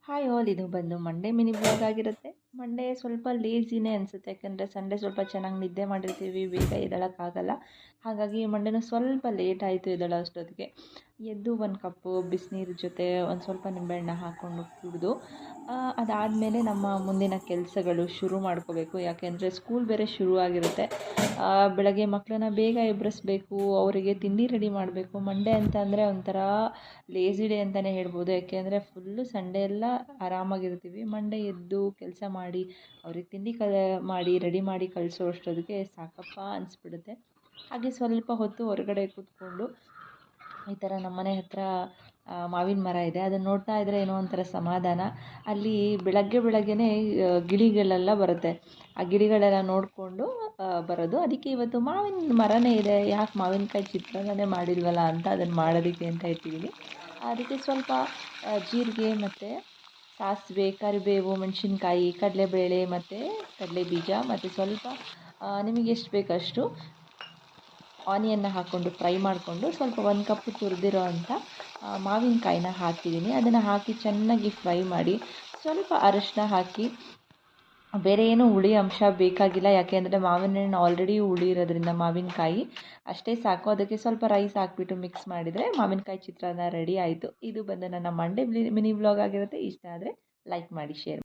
Hi all, ಇದು ಬಂದು Monday mini blog ಆಗಿರುತ್ತೆ. ಮಂಡೇ ಸ್ವಲ್ಪ ಲೇಜಿನೇ ಅನಿಸುತ್ತೆ, ಯಾಕಂದರೆ ಸಂಡೇ ಸ್ವಲ್ಪ ಚೆನ್ನಾಗಿ ನಿದ್ದೆ ಮಾಡಿರ್ತೀವಿ, ಬೇಗ ಎದ್ದೇಳೋಕ್ಕಾಗಲ್ಲ. ಹಾಗಾಗಿ ಮಂಡೇನೂ ಸ್ವಲ್ಪ ಲೇಟ್ ಆಯಿತು ಎದ್ದೇಳೋ ಅಷ್ಟೊತ್ತಿಗೆ. ಎದ್ದು ಒಂದು ಕಪ್ಪು ಬಿಸಿನೀರು ಜೊತೆ ಒಂದು ಸ್ವಲ್ಪ ನಿಂಬೆಹಣ್ಣು ಹಾಕ್ಕೊಂಡು ಕುಡಿದು ಅದಾದಮೇಲೆ ನಮ್ಮ ಮುಂದಿನ ಕೆಲಸಗಳು ಶುರು ಮಾಡ್ಕೋಬೇಕು. ಯಾಕೆಂದರೆ ಸ್ಕೂಲ್ ಬೇರೆ ಶುರು ಆಗಿರುತ್ತೆ. ಬೆಳಗ್ಗೆ ಮಕ್ಕಳನ್ನ ಬೇಗ ಎಬ್ಬರಿಸ್ಬೇಕು, ಅವರಿಗೆ ತಿಂಡಿ ರೆಡಿ ಮಾಡಬೇಕು. ಮಂಡೇ ಅಂತ ಅಂದರೆ ಒಂಥರ ಲೇಝಿ ಡೇ ಅಂತಲೇ ಹೇಳ್ಬೋದು. ಯಾಕೆಂದರೆ ಫುಲ್ಲು ಸಂಡೇ ಎಲ್ಲ ಆರಾಮಾಗಿರ್ತೀವಿ. ಮಂಡೇ ಎದ್ದು ಕೆಲಸ ಮಾಡಿ ಅವ್ರಿಗೆ ತಿಂಡಿ ಮಾಡಿ ರೆಡಿ ಮಾಡಿ ಕಳಿಸೋ ಅಷ್ಟೊತ್ತಿಗೆ ಸಾಕಪ್ಪ ಅನಿಸ್ಬಿಡುತ್ತೆ. ಹಾಗೆ ಸ್ವಲ್ಪ ಹೊತ್ತು ಹೊರಗಡೆ ಕೂತ್ಕೊಂಡು ಈ ಥರ ನಮ್ಮನೆ ಹತ್ತಿರ ಮಾವಿನ ಮರ ಇದೆ, ಅದನ್ನು ನೋಡ್ತಾ ಇದ್ದರೆ ಏನೋ ಒಂಥರ ಸಮಾಧಾನ. ಅಲ್ಲಿ ಬೆಳಗ್ಗೆನೇ ಗಿಳಿಗಳೆಲ್ಲ ಬರುತ್ತೆ. ಆ ಗಿಳಿಗಳೆಲ್ಲ ನೋಡಿಕೊಂಡು ಬರೋದು. ಅದಕ್ಕೆ ಇವತ್ತು ಮಾವಿನ ಮರನೇ ಇದೆ, ಯಾಕೆ ಮಾವಿನಕಾಯಿ ಚಿತ್ರಾನ್ನನೇ ಮಾಡಿಲ್ವಲ್ಲ ಅಂತ ಅದನ್ನು ಮಾಡೋದಕ್ಕೆ ಅಂತ ಇಟ್ಟಿದ್ದೀನಿ. ಅದಕ್ಕೆ ಸ್ವಲ್ಪ ಜೀರಿಗೆ ಮತ್ತು ಸಾಸಿವೆ, ಕರಿಬೇವು, ಮೆಣಸಿನ್ಕಾಯಿ, ಕಡಲೆಬೇಳೆ ಮತ್ತು ಕಡಲೆ ಬೀಜ ಮತ್ತು ಸ್ವಲ್ಪ ನಿಮಗೆ ಎಷ್ಟು ಬೇಕಷ್ಟು ಆನಿಯನ್ನ ಹಾಕ್ಕೊಂಡು ಫ್ರೈ ಮಾಡಿಕೊಂಡು ಸ್ವಲ್ಪ 1 ಕಪ್ ತುರಿದಿರೋ ಅಂಥ ಮಾವಿನಕಾಯಿನ ಹಾಕಿದ್ದೀನಿ. ಅದನ್ನು ಹಾಕಿ ಚೆನ್ನಾಗಿ ಫ್ರೈ ಮಾಡಿ ಸ್ವಲ್ಪ ಅರಿಶಿನ ಹಾಕಿ, ಬೇರೆ ಏನೂ ಹುಳಿ ಅಂಶ ಬೇಕಾಗಿಲ್ಲ. ಯಾಕೆಂದರೆ ಮಾವಿನ ಹಣ್ಣು ಆಲ್ರೆಡಿ ಹುಳಿ ಇರೋದ್ರಿಂದ ಮಾವಿನಕಾಯಿ ಅಷ್ಟೇ ಸಾಕು. ಅದಕ್ಕೆ ಸ್ವಲ್ಪ ರೈಸ್ ಹಾಕ್ಬಿಟ್ಟು ಮಿಕ್ಸ್ ಮಾಡಿದರೆ ಮಾವಿನಕಾಯಿ ಚಿತ್ರಾನ್ನ ರೆಡಿ ಆಯಿತು. ಇದು ಬಂದು ನನ್ನ ಮಂಡೇ ಮಿನಿ ವ್ಲಾಗ್ ಆಗಿರುತ್ತೆ. ಇಷ್ಟ ಆದರೆ ಲೈಕ್ ಮಾಡಿ, ಶೇರ್ ಮಾಡಿ.